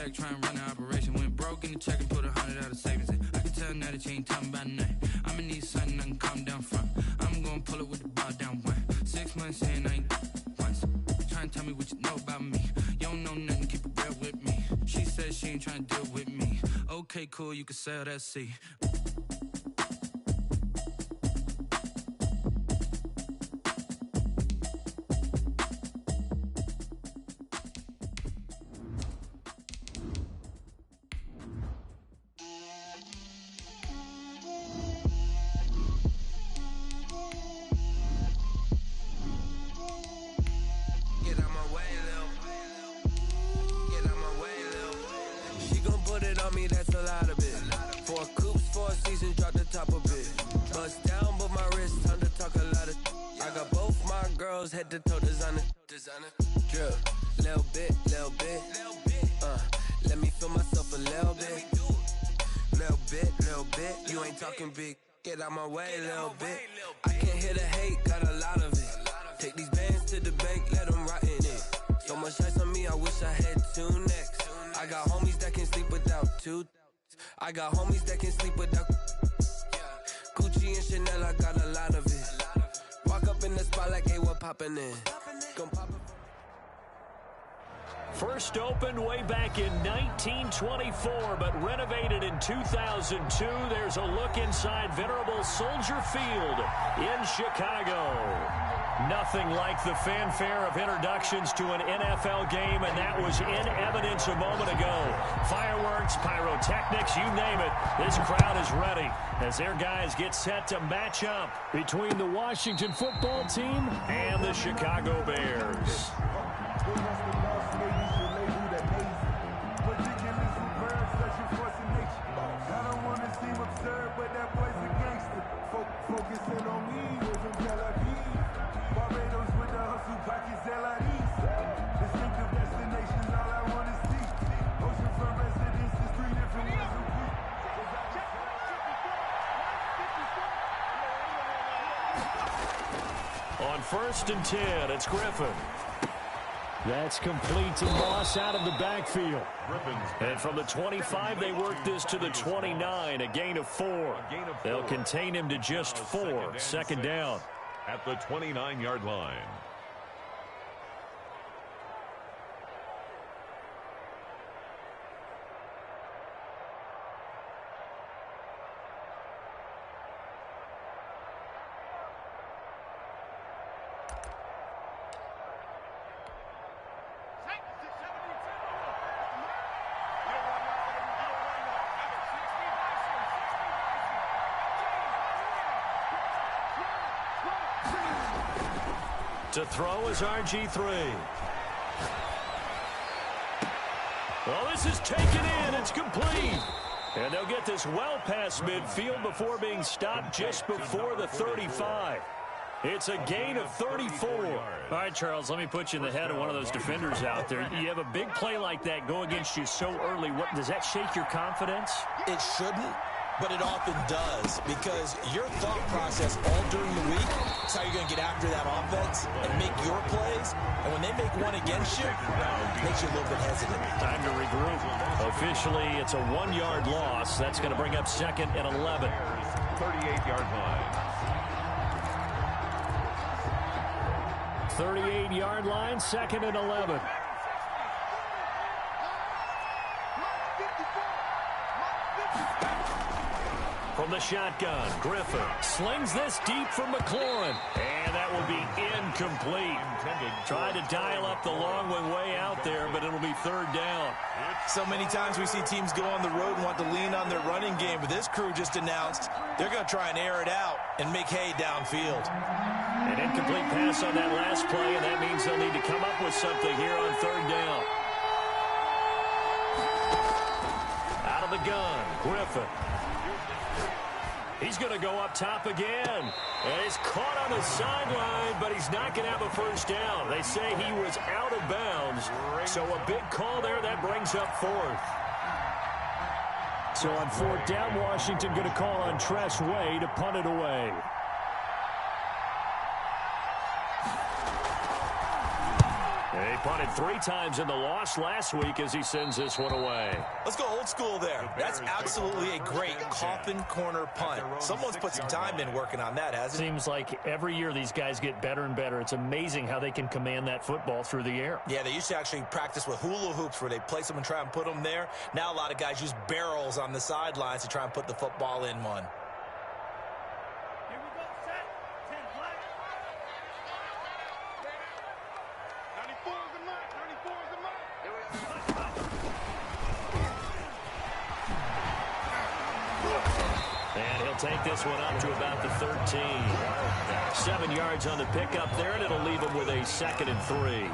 back, try and run the operation. Went broke in the check and put 100 out of savings in. I can tell now that you ain't talking about nothing. I'ma need something I can calm down from. I'm gonna pull it with the bar down one. 6 months in, I ain't once. Try and tell me what you know about me. You don't know nothing, keep it real with me. She said she ain't trying to deal with me. Okay, cool, you can sell that seat. Head to toe designer. Drip, little bit. Let me feel myself a little bit. You ain't talking big. Get out my way, little bit. I can't hear the hate, got a lot of it. Take these bands to the bank, let them rot in it. So much ice on me, I wish I had 2 necks. I got homies that can sleep without 2. I got homies that can sleep without Gucci and Chanel, I got a lot of it. Walk up in the spot like, hey, what poppin' in? First opened way back in 1924, but renovated in 2002. There's a look inside venerable Soldier Field in Chicago. Nothing like the fanfare of introductions to an NFL game, and that was in evidence a moment ago. Fireworks, pyrotechnics, you name it. This crowd is ready as their guys get set to match up between the Washington football team and the Chicago Bears. On 1st and 10, it's Griffin. That's complete to Moss out of the backfield. And from the 25, they work this to the 29, a gain of 4. They'll contain him to just 4. Second down. At the 29-yard line. To throw is RG3. Well, this is taken in. It's complete. And they'll get this well past midfield before being stopped just before the 35. It's a gain of 34. All right, Charles, let me put you in the head of one of those defenders out there. You have a big play like that go against you so early. What, does that shake your confidence? It shouldn't, but it often does, because your thought process all during the week is how you're going to get after that offense and make your plays. And when they make one against you, it makes you a little bit hesitant. Time to regroup. Officially, it's a 1-yard loss. That's going to bring up 2nd and 11. 38-yard line. 38-yard line, 2nd and 11. From the shotgun, Griffin slings this deep from McLaurin. And that will be incomplete. Tried to dial up the long one way out there, but it'll be 3rd down. So many times we see teams go on the road and want to lean on their running game, but this crew just announced they're going to try and air it out and make hay downfield. An incomplete pass on that last play, and that means they'll need to come up with something here on 3rd down. Out of the gun, Griffin. He's going to go up top again. And he's caught on the sideline, but he's not going to have a 1st down. They say he was out of bounds. So a big call there. That brings up 4th. So on 4th down, Washington going to call on Tress Way to punt it away. He punted 3 times in the loss last week as he sends this one away. Let's go old school there. That's absolutely a great coffin corner punt. Someone's put some time in working on that, hasn't it? Seems like every year these guys get better and better. It's amazing how they can command that football through the air. Yeah, they used to actually practice with hula hoops where they place them and try and put them there. Now a lot of guys use barrels on the sidelines to try and put the football in one. And he'll take this one up to about the 13. 7 yards on the pickup there, and it'll leave him with a 2nd and 3.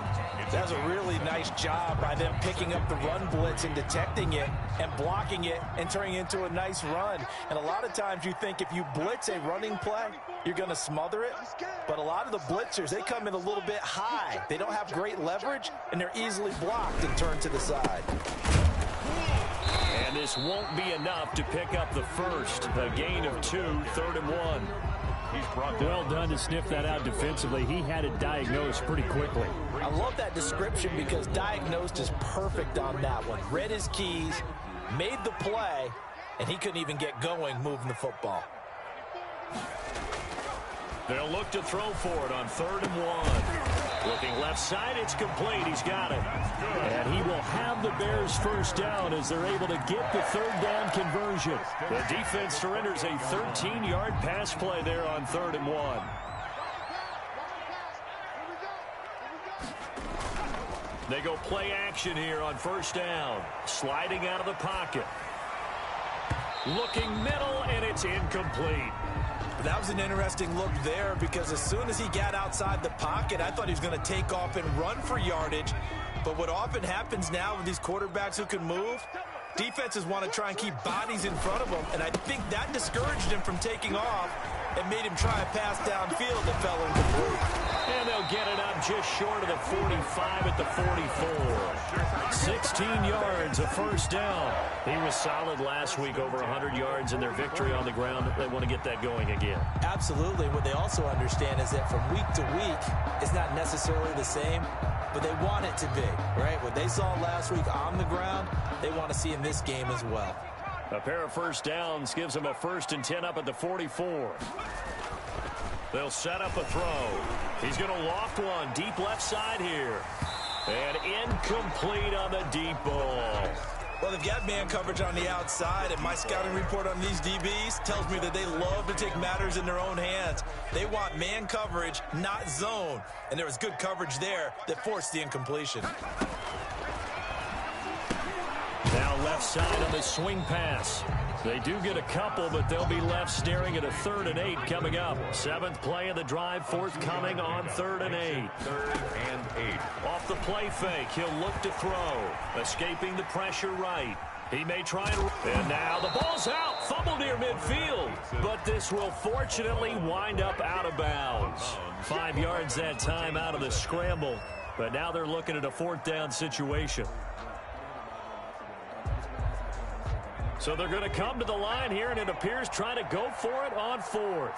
That was a really nice job by them picking up the run blitz and detecting it and blocking it and turning it into a nice run. And a lot of times you think if you blitz a running play, you're going to smother it. But a lot of the blitzers, they come in a little bit high. They don't have great leverage, and they're easily blocked and turned to the side. And this won't be enough to pick up the first. A gain of 2, 3rd and 1. Well done to sniff that out defensively. He had it diagnosed pretty quickly. I love that description because diagnosed is perfect on that one. Read his keys, made the play, and he couldn't even get going moving the football. They'll look to throw for it on 3rd and 1. Looking left side, it's complete. He's got it. And he will have the Bears first down as they're able to get the 3rd down conversion. The defense surrenders a 13-yard pass play there on 3rd and 1. They go play action here on 1st down. Sliding out of the pocket. Looking middle, and it's incomplete. That was an interesting look there because as soon as he got outside the pocket, I thought he was going to take off and run for yardage. But what often happens now with these quarterbacks who can move, defenses want to try and keep bodies in front of them. And I think that discouraged him from taking off and made him try a pass downfield that fell incomplete. And they'll get it up just short of the 45 at the 44. 16 yards, a 1st down. He was solid last week, over 100 yards in their victory on the ground. They want to get that going again. Absolutely. What they also understand is that from week to week, it's not necessarily the same, but they want it to be, right? What they saw last week on the ground, they want to see in this game as well. A pair of 1st downs gives them a 1st and 10 up at the 44. They'll set up a throw. He's going to loft one deep left side here. And incomplete on the deep ball. Well, they've got man coverage on the outside, and my scouting report on these DBs tells me that they love to take matters in their own hands. They want man coverage, not zone. And there was good coverage there that forced the incompletion. Now left side on the swing pass. They do get a couple, but they'll be left staring at a 3rd and 8 coming up. 7th play of the drive forthcoming on 3rd and 8. 3rd and 8. Off the play fake, he'll look to throw. Escaping the pressure right. He may try and now the ball's out. Fumble near midfield. But this will fortunately wind up out of bounds. 5 yards that time out of the scramble. But now they're looking at a 4th down situation. So they're going to come to the line here, and it appears trying to go for it on 4th.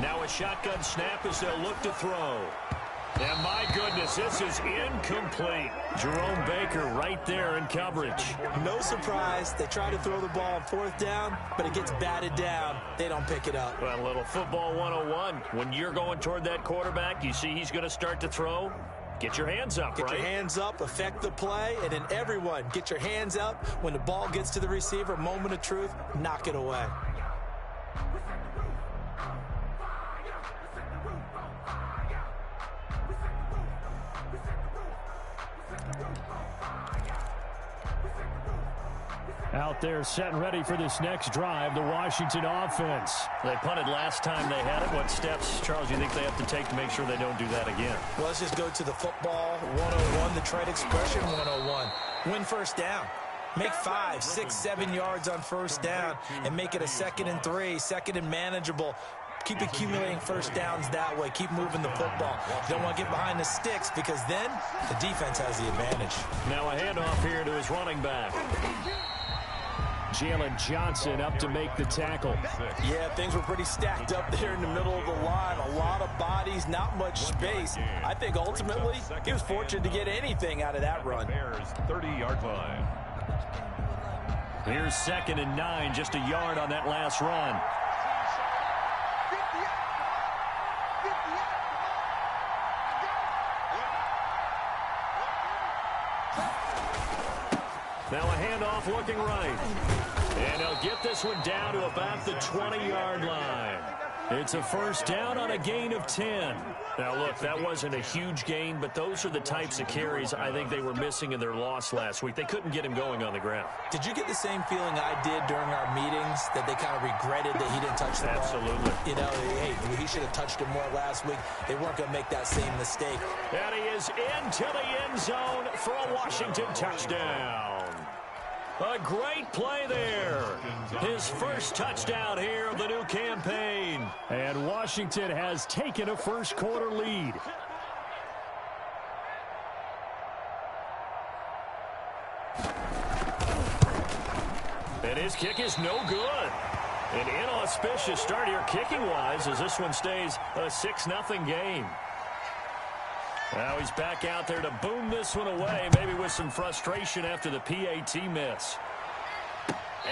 Now a shotgun snap as they'll look to throw. And my goodness, this is incomplete. Jerome Baker right there in coverage. No surprise. They try to throw the ball on 4th down, but it gets batted down. They don't pick it up. Well, a little football 101. When you're going toward that quarterback, you see he's going to start to throw. Get your hands up, right? Get your hands up, affect the play, and then everyone get your hands up. When the ball gets to the receiver, moment of truth, knock it away. Out there set and ready for this next drive, the Washington offense. They punted last time they had it. What steps, Charles, you think they have to take to make sure they don't do that again? Well, let's just go to the football 101, the trade expression 101. Win 1st down. Make 5, 6, 7 yards on 1st down and make it a 2nd and 3, 2nd and manageable. Keep accumulating 1st downs that way. Keep moving the football. You don't want to get behind the sticks because then the defense has the advantage. Now a handoff here to his running back. Jalen Johnson up to make the tackle. Yeah, things were pretty stacked up there in the middle of the line. A lot of bodies, not much space. I think ultimately he was fortunate to get anything out of that run. Bears 30-yard line. Here's 2nd and 9, just a yard on that last run. Now a handoff looking right. And he'll get this one down to about the 20-yard line. It's a first down on a gain of 10. Now, look, that wasn't a huge gain, but those are the types of carries I think they were missing in their loss last week. They couldn't get him going on the ground. Did you get the same feeling I did during our meetings, that they kind of regretted that he didn't touch the ball? Absolutely. You know, hey, he should have touched it more last week. They weren't going to make that same mistake. And he is into the end zone for a Washington touchdown. A great play there. His first touchdown here of the new campaign. And Washington has taken a first-quarter lead. And his kick is no good. An inauspicious start here kicking-wise as this one stays a 6-0 game. Now he's back out there to boom this one away, maybe with some frustration after the PAT miss.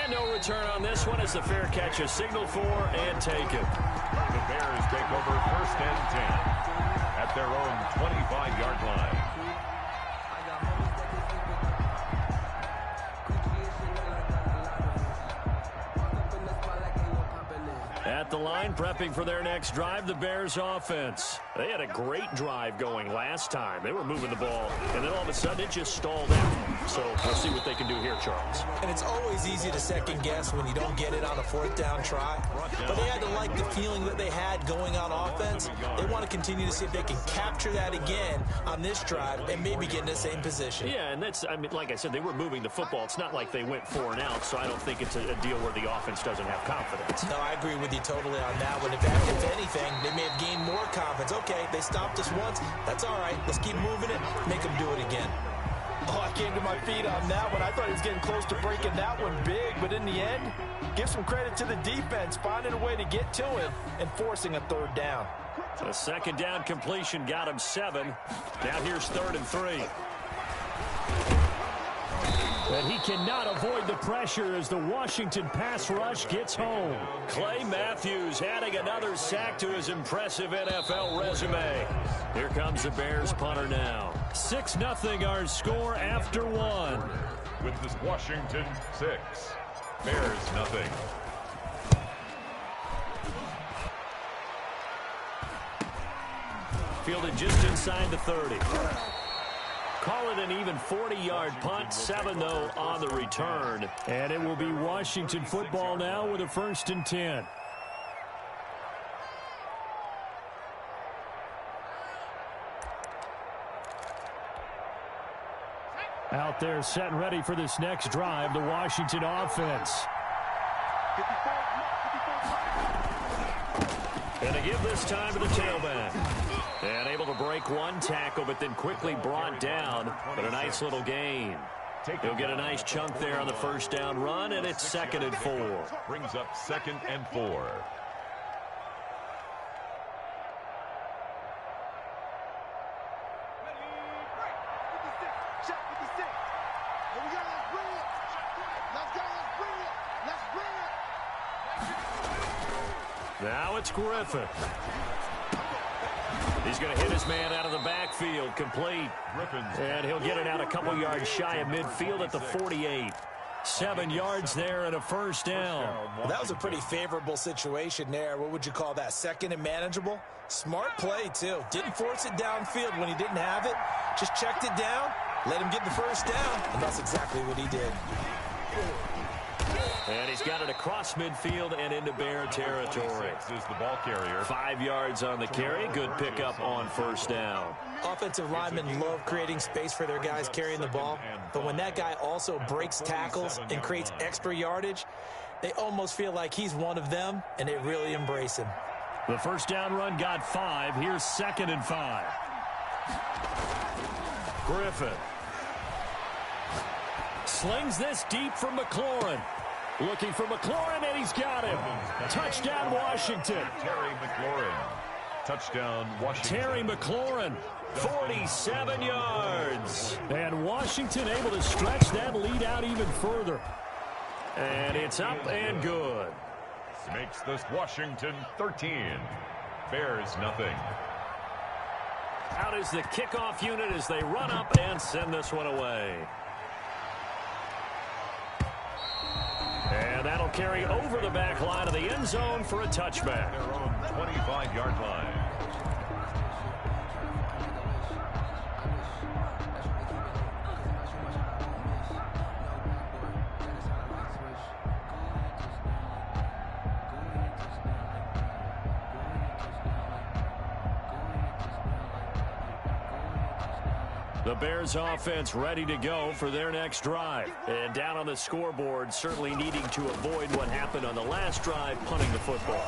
And no return on this one as the fair catch is signaled for and taken. The Bears take over 1st and 10 at their own 25-yard line. At the line, prepping for their next drive, the Bears offense. They had a great drive going last time. They were moving the ball, and then all of a sudden it just stalled out. So we'll see what they can do here, Charles. And it's always easy to second guess when you don't get it on a 4th down try. But they had to like the feeling that they had going on offense. They want to continue to see if they can capture that again on this drive and maybe get in the same position. Yeah, and that's, I mean, like I said, they were moving the football. It's not like they went 4 and out, so I don't think it's a deal where the offense doesn't have confidence. No, I agree with you totally on that one. If anything, they may have gained more confidence. Okay, they stopped us once. That's all right. Let's keep moving it. Make them do it again. Oh, I came to my feet on that one. I thought he was getting close to breaking that one big, but in the end, give some credit to the defense, finding a way to get to him and forcing a 3rd down. A 2nd down completion got him 7. Now here's 3rd and 3. But he cannot avoid the pressure as the Washington pass rush gets home. Clay Matthews adding another sack to his impressive NFL resume. Here comes the Bears punter now. 6-0 our score after 1. With this Washington 6, Bears 0. Fielded just inside the 30. Call it an even 40-yard punt, 7 though on the return. And it will be Washington football now with a 1st and 10. Out there set and ready for this next drive, the Washington offense. And to give this time to the tailback. And able to break one tackle, but then quickly brought down. But a nice little gain. He'll get a nice chunk there on the 1st down run, and it's 2nd and 4. Brings up 2nd and 4. Now it's Griffin. He's going to hit his man out of the backfield, complete. And he'll get it out a couple yards shy of midfield at the 48. 7 yards there and a 1st down. Well, that was a pretty favorable situation there. What would you call that? 2nd and manageable? Smart play, too. Didn't force it downfield when he didn't have it. Just checked it down, let him get the 1st down, and that's exactly what he did. And he's got it across midfield and into Bear territory. Is the ball carrier. 5 yards on the carry. Good pickup on 1st down. Offensive linemen love creating space for their guys carrying the ball, but when that guy also breaks tackles and creates extra yardage, they almost feel like he's one of them, and they really embrace him. The 1st down run got 5. Here's 2nd and 5. Griffin slings this deep from McLaurin. Looking for McLaurin, and he's got him. Touchdown, Washington. Terry McLaurin. Touchdown, Washington. Terry McLaurin, 47 yards. And Washington able to stretch that lead out even further. And it's up and good. Makes this Washington 13. Bears nothing. Out is the kickoff unit as they run up and send this one away. And that'll carry over the back line of the end zone for a touchback. Their own 25-yard line. The Bears offense ready to go for their next drive. And down on the scoreboard, certainly needing to avoid what happened on the last drive, punting the football.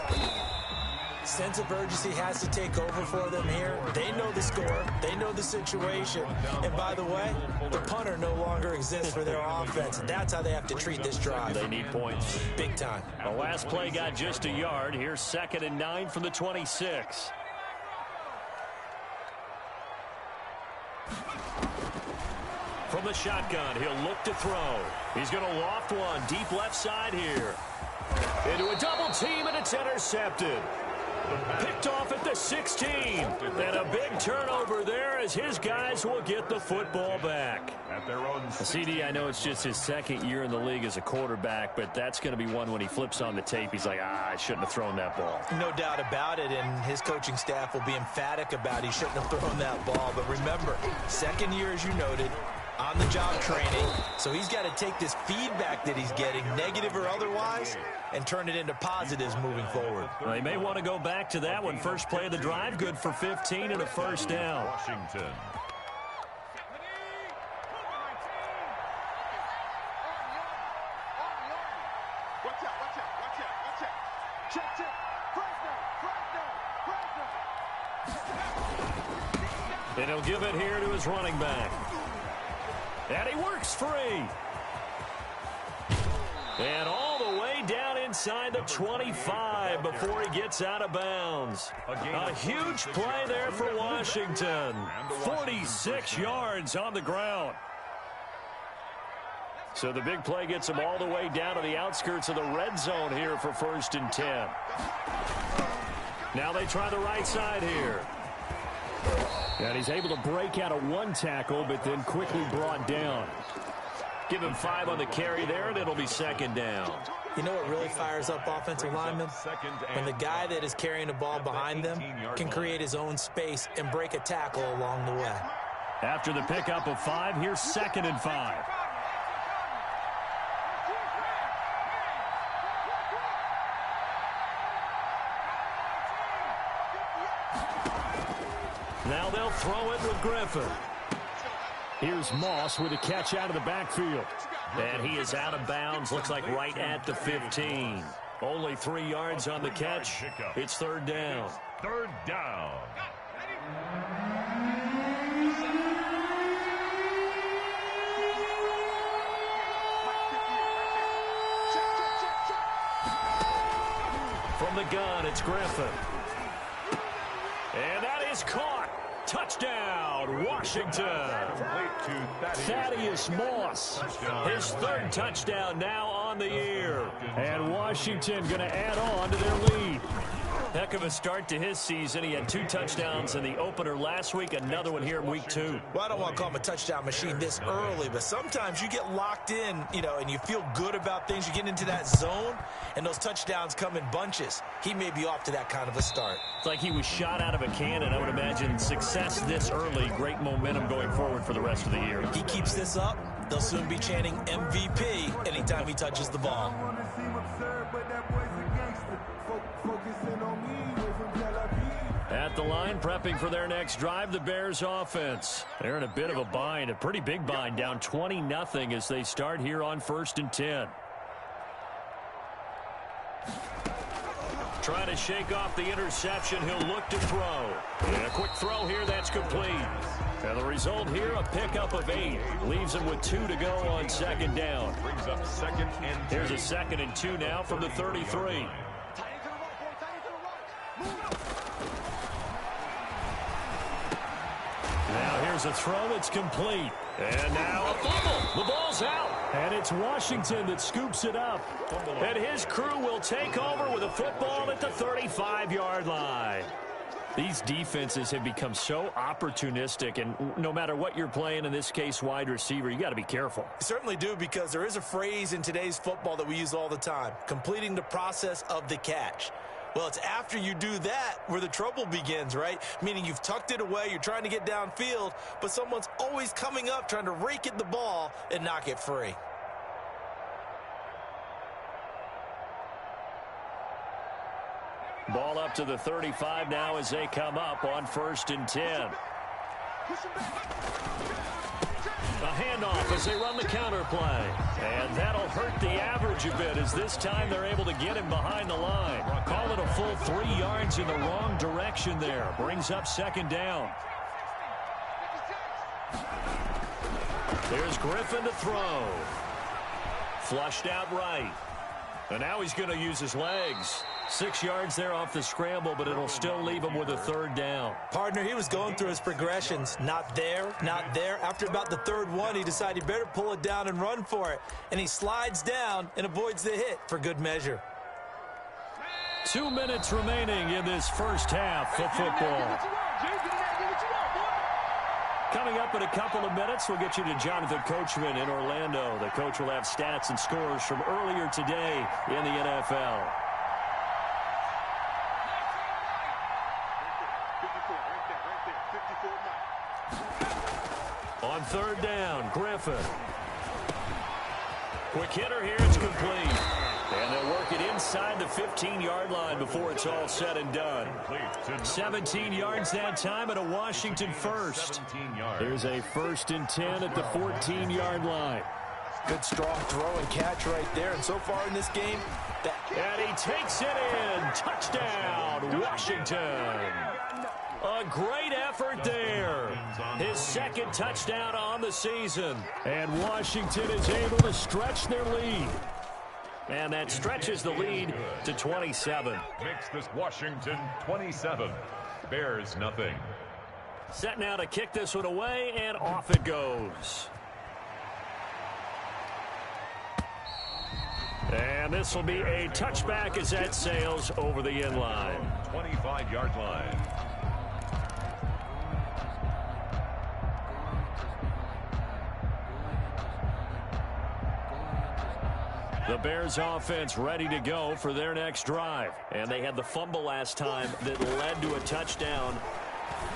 Sense of urgency has to take over for them here. They know the score. They know the situation. And by the way, the punter no longer exists for their offense. That's how they have to treat this drive. They need points. Big time. The last play got just a yard. Here's 2nd and 9 from the 26. From the shotgun, he'll look to throw. He's going to loft one deep left side here. Into a double team, and it's intercepted. Picked off at the 16. And a big turnover there as his guys will get the football back. At their own CD, I know it's just his 2nd year in the league as a quarterback, but that's going to be one when he flips on the tape. He's like, I shouldn't have thrown that ball. No doubt about it, and his coaching staff will be emphatic about he shouldn't have thrown that ball. But remember, 2nd year, as you noted, on-the-job training. So he's got to take this feedback that he's getting, negative or otherwise, and turn it into positives moving forward. Well, they may want to go back to that one. First play of the drive, good for 15 and a first down. Washington. And he'll give it here to his running back. And he works free. And all the way down inside the 25 before he gets out of bounds. A huge play there for Washington. 46 yards on the ground. So the big play gets him all the way down to the outskirts of the red zone here for 1st and 10. Now they try the right side here. And he's able to break out of one tackle, but then quickly brought down. Give him 5 on the carry there, and it'll be 2nd down. You know what really fires up offensive linemen? When the guy that is carrying the ball behind them can create his own space and break a tackle along the way. After the pickup of 5, here's 2nd and 5. Now they'll throw it with Griffin. Here's Moss with a catch out of the backfield. And he is out of bounds, looks like right at the 15. Only 3 yards on the catch. It's 3rd down. 3rd down. From the gun, it's Griffin. And that is caught. Touchdown, Washington. Thaddeus Moss. His 3rd touchdown now on the year. And Washington going to add on to their lead. Heck of a start to his season. He had 2 touchdowns in the opener last week, another one here in week 2. Well, I don't want to call him a touchdown machine this early, but sometimes you get locked in, and you feel good about things. You get into that zone, and those touchdowns come in bunches. He may be off to that kind of a start. It's like he was shot out of a cannon. I would imagine success this early, great momentum going forward for the rest of the year. He keeps this up, they'll soon be chanting MVP anytime he touches the ball. At the line, prepping for their next drive, the Bears offense. They're in a bit of a bind, a pretty big bind, down 20-0 as they start here on 1st and 10. trying to shake off the interception. He'll look to throw. And a quick throw here, that's complete. And the result here, a pickup of 8. Leaves him with 2 to go on second down. Brings up 2nd and 2. Here's a 2nd and 2 now from the 33. Now here's a throw that's complete. And now a fumble. The ball's out. And it's Washington that scoops it up. And his crew will take over with a football at the 35-yard line. These defenses have become so opportunistic, and no matter what you're playing, in this case wide receiver, you got to be careful. You certainly do, because there is a phrase in today's football that we use all the time, completing the process of the catch. Well, it's after you do that where the trouble begins, right? Meaning you've tucked it away, you're trying to get downfield, but someone's always coming up trying to rake at the ball and knock it free. Ball up to the 35 now as they come up on 1st and 10. A handoff as they run the counter play. And that'll hurt the average a bit, as this time they're able to get him behind the line. Call it a full 3 yards in the wrong direction there. Brings up 2nd down. There's Griffin to throw. Flushed out right. And now he's going to use his legs. 6 yards there off the scramble, but it'll still leave him with a 3rd down. Partner, he was going through his progressions. Not there, not there. After about the 3rd one, he decided he better pull it down and run for it. And he slides down and avoids the hit for good measure. 2 minutes remaining in this first half of football. Coming up in a couple of minutes, we'll get you to Jonathan Coachman in Orlando. The coach will have stats and scores from earlier today in the NFL. On 3rd down, Griffin. Quick hitter here, it's complete. And they'll work it inside the 15-yard line before it's all said and done. 17 yards that time and a Washington first. Here's a 1st and 10 at the 14-yard line. Good strong throw and catch right there. And so far in this game, and he takes it in. Touchdown, Washington. A great effort there. His 2nd touchdown on the season. And Washington is able to stretch their lead. And that stretches the lead to 27. Makes this Washington 27. Bears nothing. Set now to kick this one away, and off it goes. And this will be a touchback as that sails over the end line. 25-yard line. The Bears offense ready to go for their next drive. And they had the fumble last time that led to a touchdown.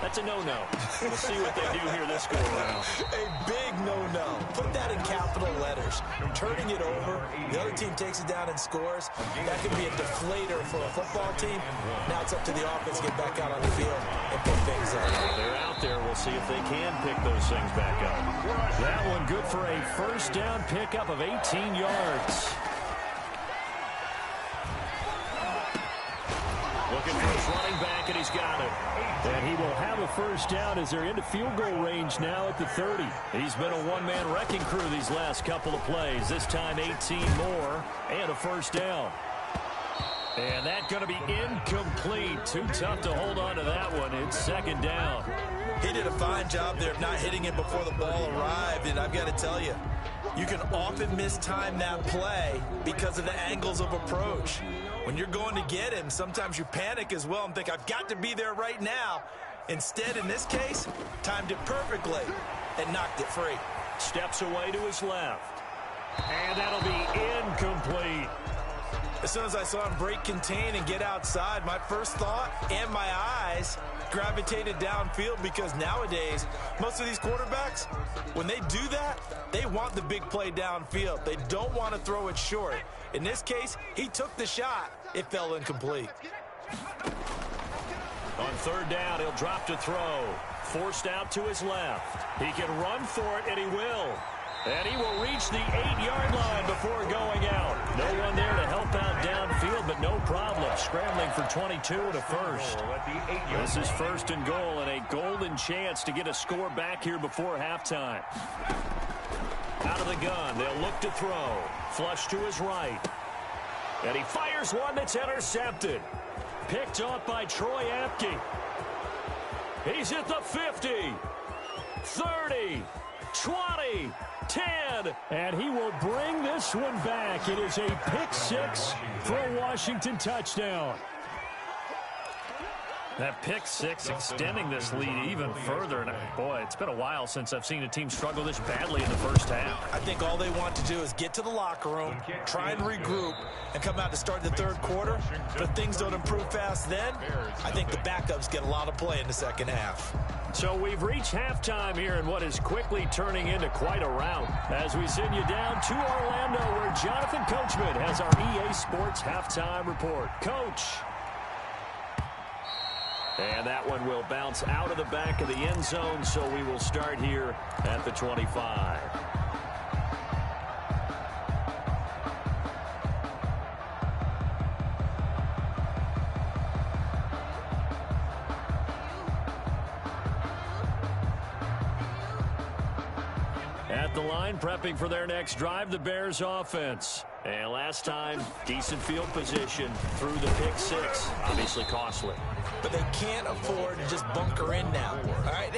That's a no-no. We'll see what they do here this go-around. A big no-no. Put that in capital letters. Turning it over, the other team takes it down and scores. That could be a deflator for a football team. Now it's up to the offense to get back out on the field and pick things up. They're out there. We'll see if they can pick those things back up. That one good for a 1st down pickup of 18 yards. Looking for his running back, and he's got it. And he will have a 1st down as they're into field goal range now at the 30. He's been a one-man wrecking crew these last couple of plays. This time 18 more and a 1st down. And that's going to be incomplete. Too tough to hold on to that one. It's 2nd down. He did a fine job there of not hitting it before the ball arrived, and I've got to tell you, you can often mistime that play because of the angles of approach. When you're going to get him, sometimes you panic as well and think, I've got to be there right now. Instead, in this case, timed it perfectly and knocked it free. Steps away to his left. And that'll be incomplete. As soon as I saw him break contain and get outside, my first thought and my eyes gravitated downfield, because nowadays, most of these quarterbacks, when they do that, they want the big play downfield. They don't want to throw it short. In this case, he took the shot. It fell incomplete. On 3rd down, he'll drop to throw. Forced out to his left. He can run for it, and he will. And he will reach the 8-yard line before going out. No one there to help out downfield, but no problem. Scrambling for 22 and a first. This is first and goal and a golden chance to get a score back here before halftime. Out of the gun, they'll look to throw. Flush to his right. And he fires one that's intercepted. Picked off by Troy Apke. He's at the 50, 30, 20, 10, and he will bring this one back. It is a pick six for a Washington touchdown. That pick six extending this lead even further. And boy, it's been a while since I've seen a team struggle this badly in the first half. I think all they want to do is get to the locker room, try and regroup, and come out to start the third quarter. But if things don't improve fast then, I think the backups get a lot of play in the second half. So we've reached halftime here in what is quickly turning into quite a rout. As we send you down to Orlando, where Jonathan Coachman has our EA Sports halftime report. Coach. And that one will bounce out of the back of the end zone, so we will start here at the 25. At the line, prepping for their next drive, the Bears offense. And last time, decent field position through the pick six. Obviously costly. But they can't afford to just bunker in now. All right,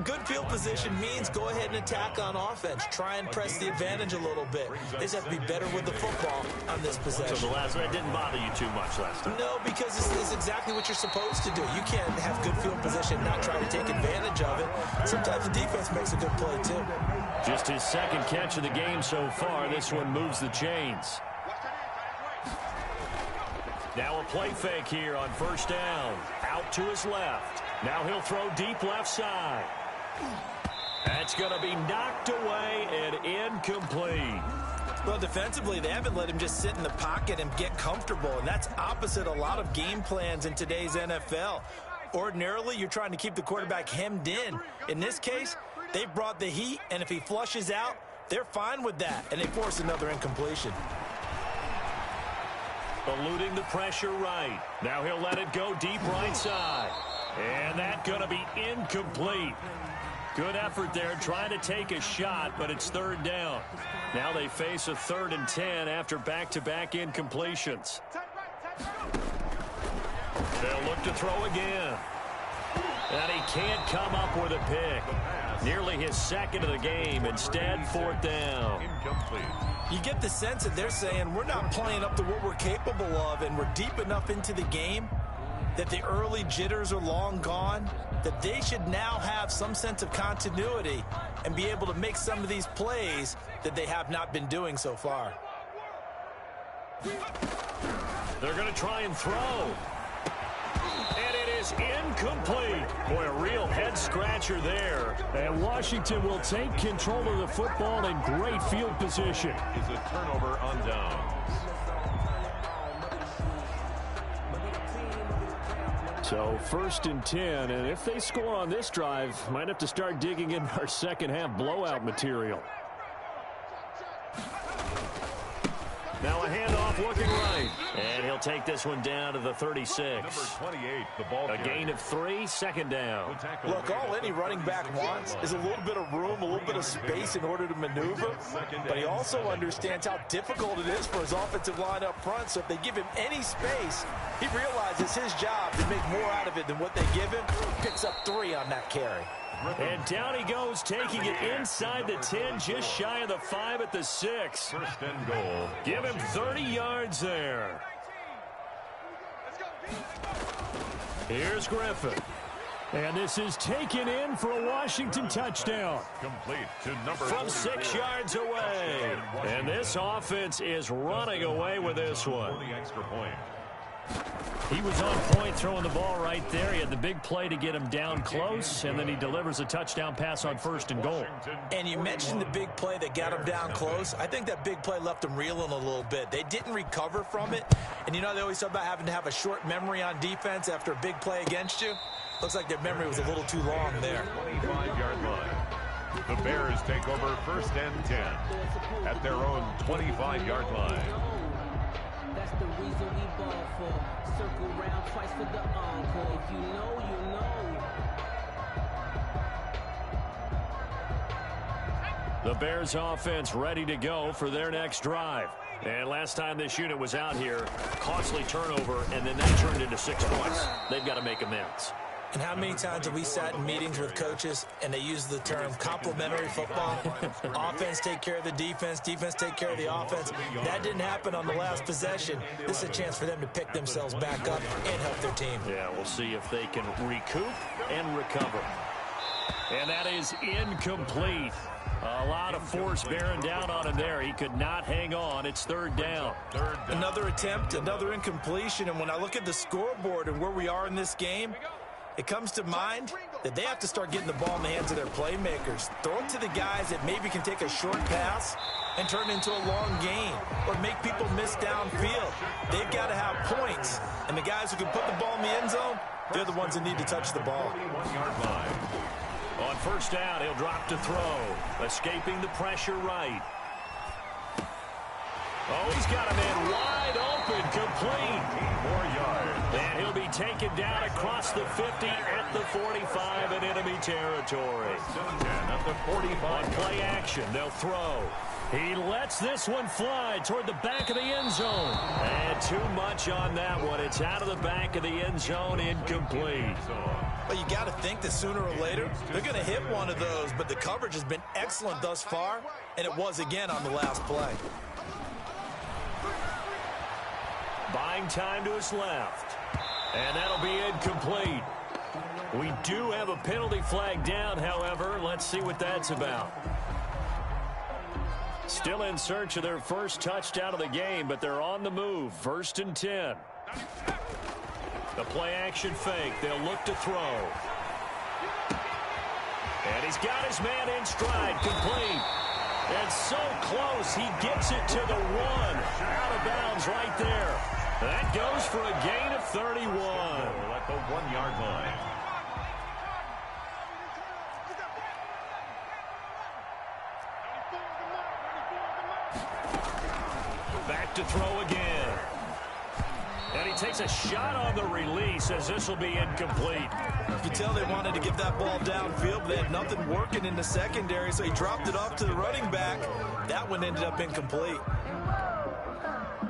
good field position means go ahead and attack on offense. Try and press the advantage a little bit. They just have to be better with the football on this possession. So the last one didn't bother you too much last time? No, because it's exactly what you're supposed to do. You can't have good field position and not try to take advantage of it. Sometimes the defense makes a good play, too. Just his second catch of the game so far. This one moves the chains. Now a play fake here on first down. Out to his left. Now he'll throw deep left side. That's going to be knocked away and incomplete. Well, defensively, they haven't let him just sit in the pocket and get comfortable, and that's opposite a lot of game plans in today's NFL. Ordinarily, you're trying to keep the quarterback hemmed in. In this case, they brought the heat, and if he flushes out, they're fine with that, and they force another incompletion. Eluding the pressure right. Now he'll let it go deep right side. And that's going to be incomplete. Good effort there trying to take a shot, but it's third down. Now they face a 3rd and 10 after back-to-back incompletions. They'll look to throw again. And he can't come up with a pick. Nearly his second of the game. Instead, 4th down. Incomplete. You get the sense that they're saying we're not playing up to what we're capable of, and we're deep enough into the game that the early jitters are long gone, that they should now have some sense of continuity and be able to make some of these plays that they have not been doing so far. They're going to try and throw. And it is incomplete. Boy, a real head-scratcher there. And Washington will take control of the football in great field position. Is a turnover on downs. So 1st and 10, and if they score on this drive, might have to start digging in our second half blowout material. Now a handoff looking right. And he'll take this one down to the 36. Number 28, the ball A gain of 3, 2nd down. Look, all any running back wants is a little bit of room, a little bit of space in order to maneuver. But he also understands how difficult it is for his offensive line up front. So if they give him any space, he realizes his job to make more out of it than what they give him. Picks up 3 on that carry. And down he goes, taking it inside the 10, just shy of the 5 at the 6. 1st and goal. Give him 30 yards there. Here's Griffin. And this is taken in for a Washington touchdown. Complete to number From 6 yards away. And this offense is running away with this one. For the extra point. He was on point throwing the ball right there. He had the big play to get him down close, and then he delivers a touchdown pass on 1st and goal. And you mentioned the big play that got him down close. I think that big play left him reeling a little bit. They didn't recover from it. And you know they always talk about having to have a short memory on defense after a big play against you. Looks like their memory was a little too long there. 25-yard line. The Bears take over 1st and 10 at their own 25-yard line. That's the reason we ball for. Circle round twice for the encore. If you know, you know. The Bears offense ready to go for their next drive. And last time this unit was out here, costly turnover, and then that turned into 6 points. They've got to make amends. And how many times have we sat in meetings with coaches and they use the term complementary football? Offense take care of the defense, defense take care of the offense. That didn't happen on the last possession. This is a chance for them to pick themselves back up and help their team. Yeah, we'll see if they can recoup and recover. And that is incomplete. A lot of force bearing down on him there. He could not hang on. It's 3rd down. Another attempt, another incompletion. And when I look at the scoreboard and where we are in this game, it comes to mind that they have to start getting the ball in the hands of their playmakers. Throw it to the guys that maybe can take a short pass and turn it into a long gain or make people miss downfield. They've got to have points. And the guys who can put the ball in the end zone, they're the ones that need to touch the ball. On 1st down, he'll drop to throw. Escaping the pressure right. Oh, he's got a man wide open, complete. 4 yards. And he'll be taken down across the 50 at the 45 in enemy territory. At the 45. On play action, they'll throw. He lets this one fly toward the back of the end zone. And too much on that one. It's out of the back of the end zone, incomplete. Well, you got to think that sooner or later they're going to hit one of those, but the coverage has been excellent thus far, and it was again on the last play. Buying time to his left. And that'll be incomplete. We do have a penalty flag down, however. Let's see what that's about. Still in search of their first touchdown of the game, but they're on the move. 1st and 10. The play action fake. They'll look to throw. And he's got his man in stride. Complete. And so close. He gets it to the 1. Out of bounds right there. That goes for a gain of 31. At the 1-yard line. Back to throw again. And he takes a shot on the release as this will be incomplete. You can tell they wanted to get that ball downfield, but they had nothing working in the secondary, so he dropped it off to the running back. That one ended up incomplete.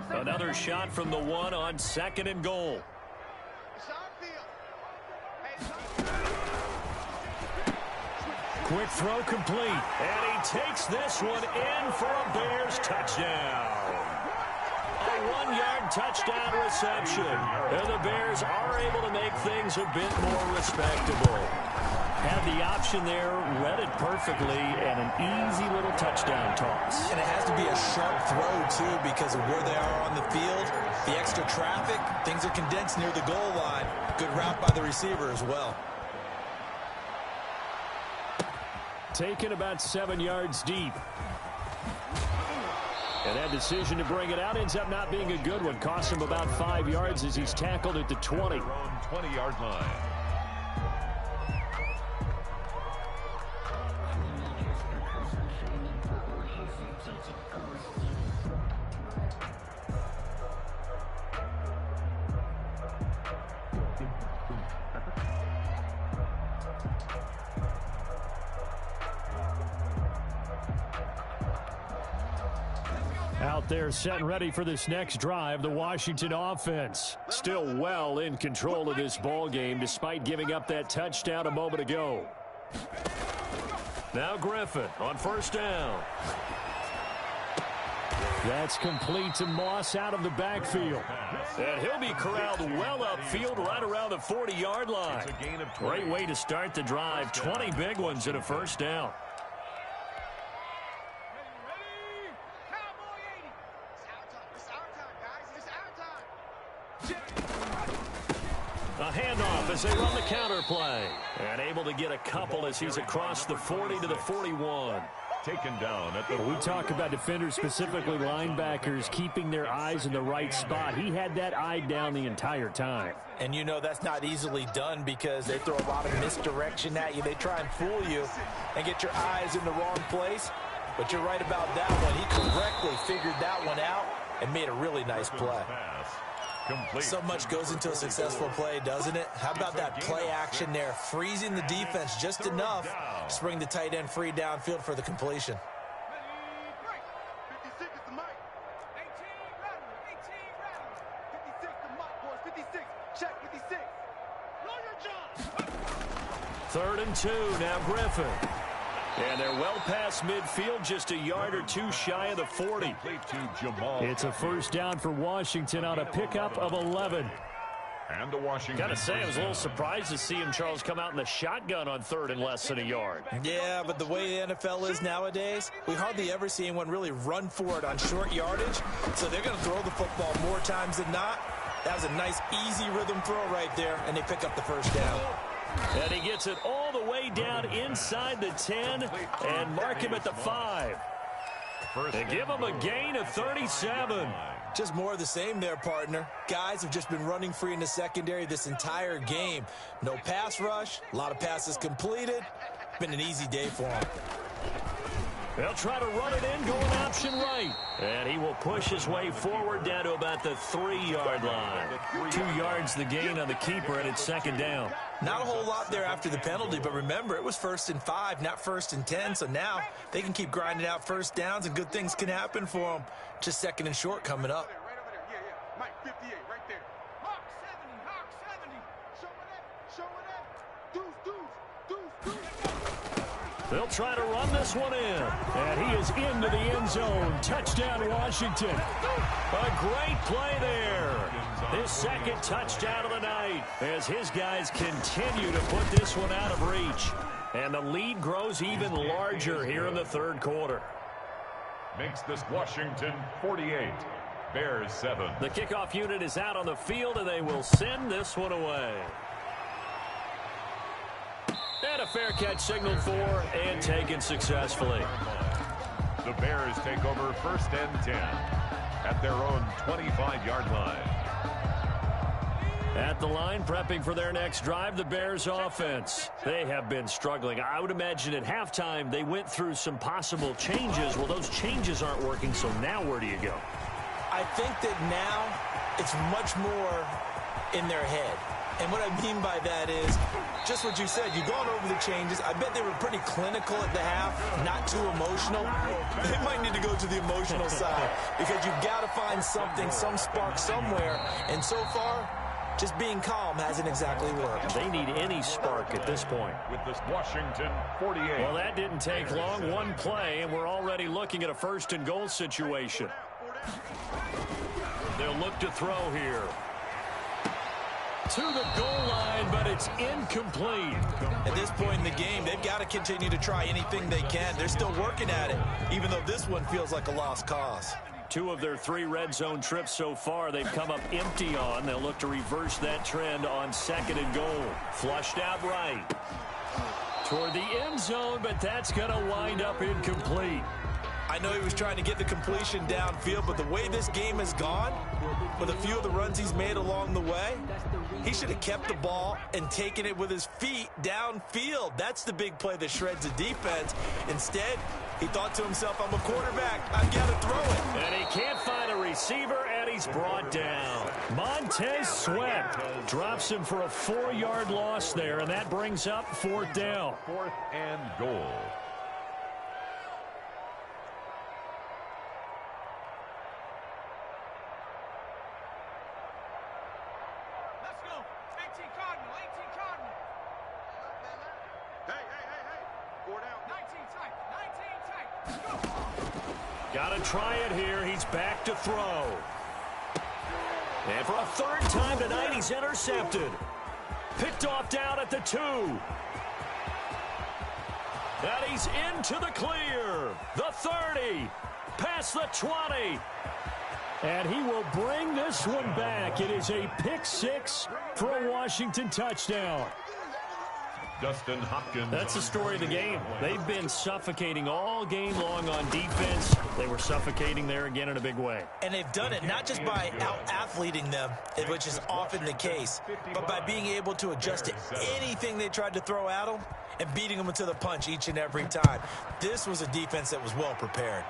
Another shot from the 1 on 2nd and goal. Quick throw complete. And he takes this one in for a Bears touchdown. A 1-yard touchdown reception. And the Bears are able to make things a bit more respectable. Had the option there, read it perfectly, and an easy little touchdown toss. And it has to be a sharp throw, too, because of where they are on the field. The extra traffic, things are condensed near the goal line. Good route by the receiver as well. Taken about 7 yards deep. And that decision to bring it out ends up not being a good one. Costs him about 5 yards as he's tackled at the 20. 20-yard line. Out there set and ready for this next drive, the Washington offense. Still well in control of this ball game despite giving up that touchdown a moment ago. Now Griffin on 1st down. That's complete to Moss out of the backfield. And he'll be corralled well upfield right around the 40-yard line. Great way to start the drive. 20 big ones and a 1st down. A handoff as they run the counter play. And able to get a couple as he's across the 40 to the 41. taken down at the... We talk about defenders, specifically linebackers, keeping their eyes in the right spot. He had that eye down the entire time. And you know that's not easily done because they throw a lot of misdirection at you. They try and fool you and get your eyes in the wrong place. But you're right about that one. He correctly figured that one out and made a really nice play. So much goes into a successful play, doesn't it? How about that play action there, freezing the defense just enough to bring the tight end free downfield for the completion. Third and 2, now Griffin. And they're well past midfield, just a yard or two shy of the 40. It's a first down for Washington on a pickup of 11. And the Washington. Gotta say, I was a little surprised to see him, Charles, come out in the shotgun on third and less than a yard. Yeah, but the way the NFL is nowadays, we hardly ever see anyone really run for it on short yardage. So they're going to throw the football more times than not. That was a nice, easy rhythm throw right there, and they pick up the first down. And he gets it all the way down inside the 10 and mark him at the 5. They give him a gain of 37. Just more of the same there, partner. Guys have just been running free in the secondary this entire game. No pass rush, a lot of passes completed. Been an easy day for them. They'll try to run it in, going option right. And he will push his way forward down to about the 3-yard line. 2 yards the gain on the keeper, and it's second down. Not a whole lot there after the penalty, but remember, it was 1st and 5, not 1st and 10. So now they can keep grinding out first downs, and good things can happen for them. Just 2nd and short coming up. Mike 58 right there. Hawk 70, Hawk 70. Show it up. Deuce. They'll try to run this one in. And he is into the end zone. Touchdown, Washington. A great play there. His second touchdown of the night as his guys continue to put this one out of reach. And the lead grows even larger here in the third quarter. Makes this Washington 48, Bears 7. The kickoff unit is out on the field, and they will send this one away. And a fair catch signaled for and taken successfully. The Bears take over 1st and 10 at their own 25-yard line. At the line, prepping for their next drive, the Bears offense. They have been struggling. I would imagine at halftime they went through some possible changes. Well, those changes aren't working, so now where do you go? I think that now it's much more in their head. And what I mean by that is just what you said. You've gone over the changes. I bet they were pretty clinical at the half, not too emotional. They might need to go to the emotional side because you've got to find something, some spark somewhere. And so far, just being calm hasn't exactly worked. They need any spark at this point. With this Washington 48. Well, that didn't take long. One play, and we're already looking at a 1st and goal situation. They'll look to throw here. To the goal line, but it's incomplete. At this point in the game, they've got to continue to try anything they can. They're still working at it, even though this one feels like a lost cause. 2 of their 3 red zone trips so far, they've come up empty on. They'll look to reverse that trend on 2nd and goal. Flushed out right. Toward the end zone, but that's going to wind up incomplete. I know he was trying to get the completion downfield, but the way this game has gone, with a few of the runs he's made along the way, he should have kept the ball and taken it with his feet downfield. That's the big play that shreds the defense. Instead, he thought to himself, I'm a quarterback. I've got to throw it. And he can't find a receiver, and he's brought down. Montez Sweat drops him for a 4-yard loss there, and that brings up 4th down. 4th and goal. Got to try it here. He's back to throw. And for a 3rd time tonight, he's intercepted. Picked off down at the 2. And he's into the clear. The 30. Past the 20. And he will bring this one back. It is a pick 6 for a Washington touchdown. Dustin Hopkins. That's the story of the game. They've been suffocating all game long on defense. They were suffocating there again in a big way. And they've done it not just by out-athleting them, which is often the case, but by being able to adjust to anything they tried to throw at them and beating them to the punch each and every time. This was a defense that was well prepared.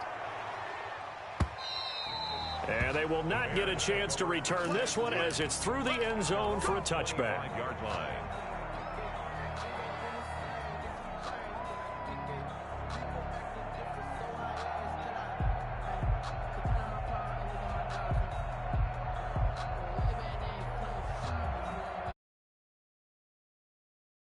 And they will not get a chance to return this one as it's through the end zone for a touchback. 5-yard line.